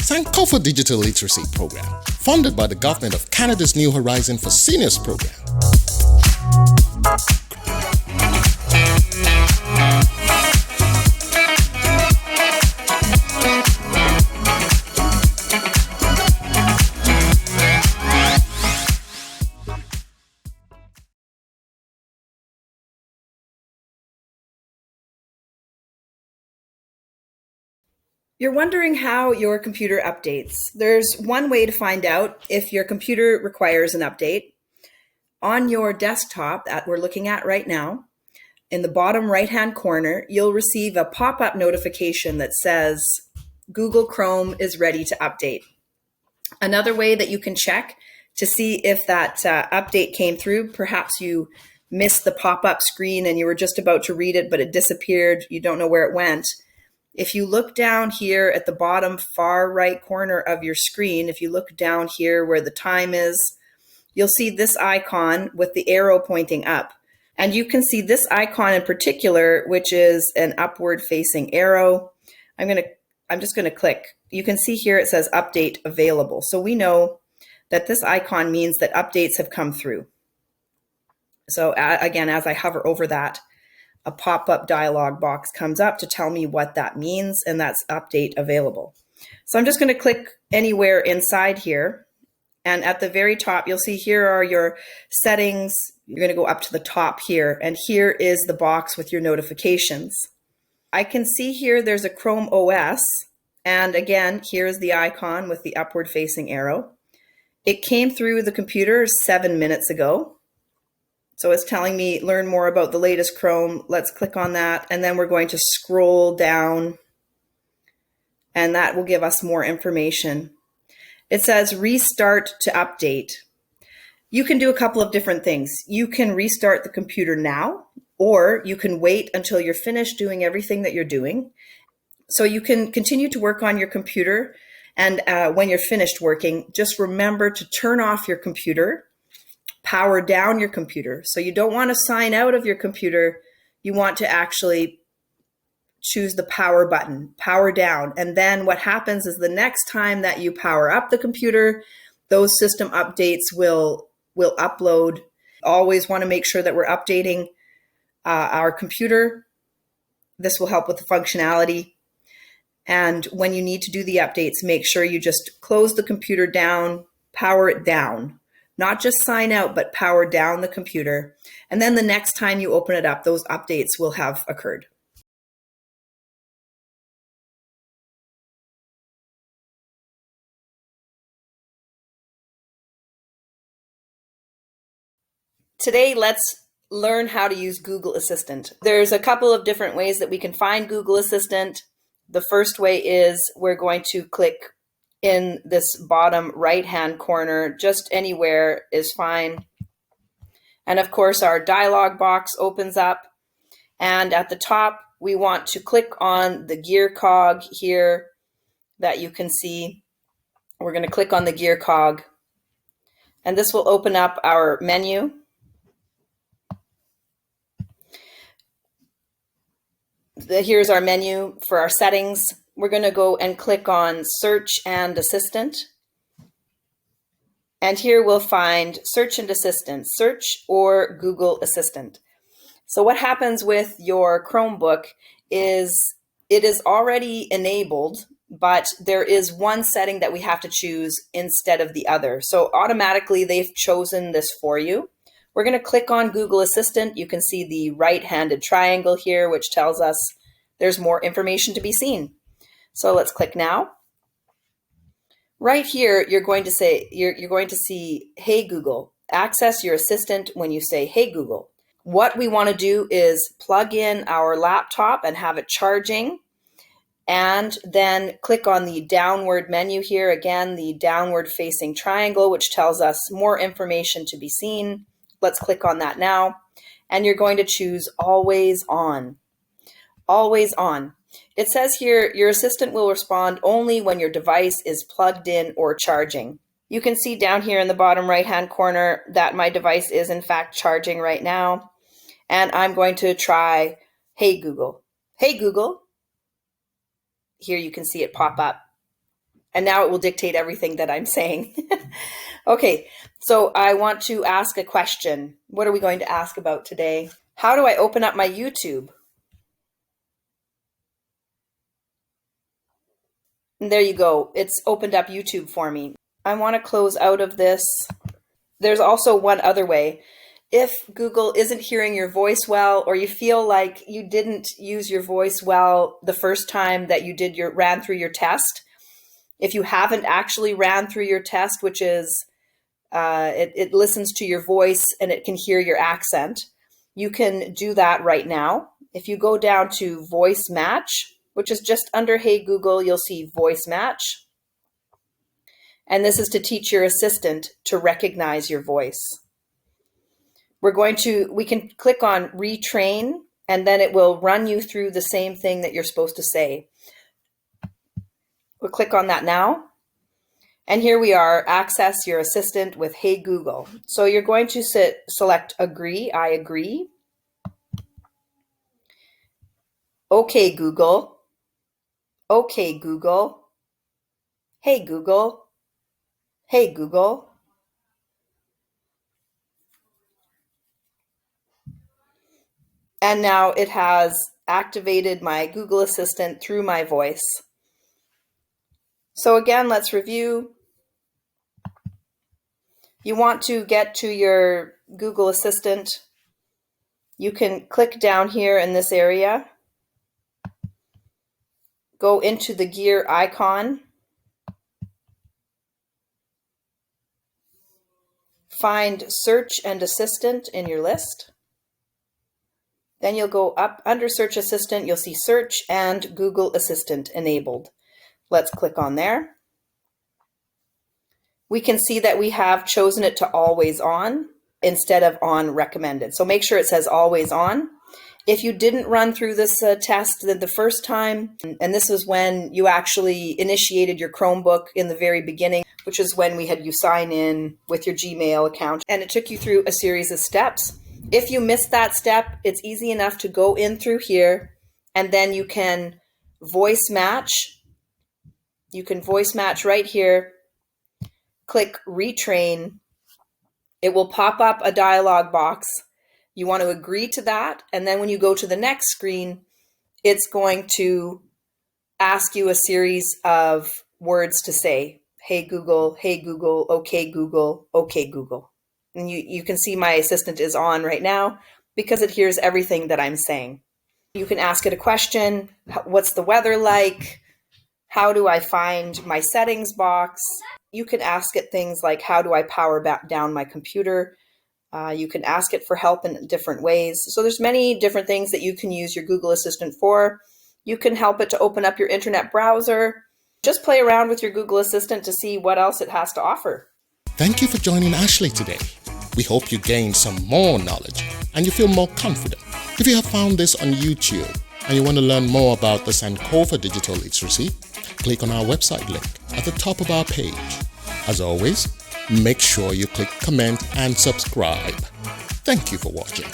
Sankofa Digital Literacy Program, funded by the Government of Canada's New Horizon for Seniors Program. You're wondering how your computer updates. There's one way to find out if your computer requires an update. On your desktop that we're looking at right now, in the bottom right-hand corner, you'll receive a pop-up notification that says Google Chrome is ready to update. Another way that you can check to see if that update came through, perhaps you missed the pop-up screen and you were just about to read it, but it disappeared, you don't know where it went. If you look down here at the bottom far right corner of your screen, if you look down here where the time is, you'll see this icon with the arrow pointing up. And you can see this icon in particular, which is an upward facing arrow. I'm just going to click. You can see here it says update available. So we know that this icon means that updates have come through. So again, as I hover over that, a pop-up dialog box comes up to tell me what that means, and that's update available. So I'm just going to click anywhere inside here, and at the very top you'll see here are your settings. You're going to go up to the top here, and here is the box with your notifications. I can see here there's a Chrome OS, and again here's the icon with the upward facing arrow. It came through the computer 7 minutes ago. So it's telling me learn more about the latest Chrome. Let's click on that, and then we're going to scroll down, and that will give us more information. It says restart to update. You can do a couple of different things. You can restart the computer now, or you can wait until you're finished doing everything that you're doing. So you can continue to work on your computer, and when you're finished working, just remember to turn off your computer. Power down your computer. So you don't want to sign out of your computer. You want to actually choose the power button, power down. And then what happens is the next time that you power up the computer, those system updates will upload. Always want to make sure that we're updating our computer. This will help with the functionality. And when you need to do the updates, make sure you just close the computer down, power it down. Not just sign out, but power down the computer. And then the next time you open it up, those updates will have occurred. Today, let's learn how to use Google Assistant. There's a couple of different ways that we can find Google Assistant. The first way is we're going to click in this bottom right-hand corner. Just anywhere is fine. And of course, our dialog box opens up. And at the top, we want to click on the gear cog here that you can see. We're going to click on the gear cog. And this will open up our menu. Here's our menu for our settings. We're going to go and click on Search and Assistant. And here we'll find Search and Assistant, Search or Google Assistant. So what happens with your Chromebook is it is already enabled, but there is one setting that we have to choose instead of the other. So automatically they've chosen this for you. We're going to click on Google Assistant. You can see the right-handed triangle here, which tells us there's more information to be seen. So let's click now. Right here, you're going to see, Hey Google. Access your assistant when you say, Hey Google. What we want to do is plug in our laptop and have it charging, and then click on the downward menu here. Again, the downward facing triangle, which tells us more information to be seen. Let's click on that now. And you're going to choose Always On. Always On. It says here, your assistant will respond only when your device is plugged in or charging. You can see down here in the bottom right-hand corner that my device is in fact charging right now. And I'm going to try, Hey Google. Hey Google. here you can see it pop up. And now it will dictate everything that I'm saying. Okay, so I want to ask a question. What are we going to ask about today? How do I open up my YouTube? And there you go. It's opened up YouTube for me. I want to close out of this. There's also one other way. If Google isn't hearing your voice well, or you feel like you didn't use your voice well the first time that you ran through your test, if you haven't actually ran through your test, which is it listens to your voice and it can hear your accent, you can do that right now. If you go down to voice match, which is just under Hey Google, you'll see voice match. And this is to teach your assistant to recognize your voice. We can click on retrain, and then it will run you through the same thing that you're supposed to say. We'll click on that now. And here we are, access your assistant with Hey Google. So you're going to select agree, I agree. Okay, Google. Okay, Google. Hey Google. Hey Google. And now it has activated my Google Assistant through my voice. So again, let's review. You want to get to your Google Assistant. You can click down here in this area. Go into the gear icon. Find Search and Assistant in your list. Then you'll go up under Search Assistant. You'll see Search and Google Assistant enabled. Let's click on there. We can see that we have chosen it to always on instead of on recommended. So make sure it says always on. If you didn't run through this test the first time, and this is when you actually initiated your Chromebook in the very beginning, which is when we had you sign in with your Gmail account, and it took you through a series of steps. If you missed that step, it's easy enough to go in through here, and then you can voice match. You can voice match right here. Click retrain. It will pop up a dialog box. You want to agree to that, and then when you go to the next screen, it's going to ask you a series of words to say. Hey Google, okay Google, okay Google. And you can see my assistant is on right now because it hears everything that I'm saying. You can ask it a question. What's the weather like? How do I find my settings box? You can ask it things like, how do I power back down my computer? You can ask it for help in different ways. So there's many different things that you can use your Google Assistant for. You can help it to open up your internet browser. Just play around with your Google Assistant to see what else it has to offer. Thank you for joining Ashley today. We hope you gain some more knowledge and you feel more confident. If you have found this on YouTube and you want to learn more about the Sankofa Digital Literacy, click on our website link at the top of our page. As always, make sure you click comment and subscribe. Thank you for watching.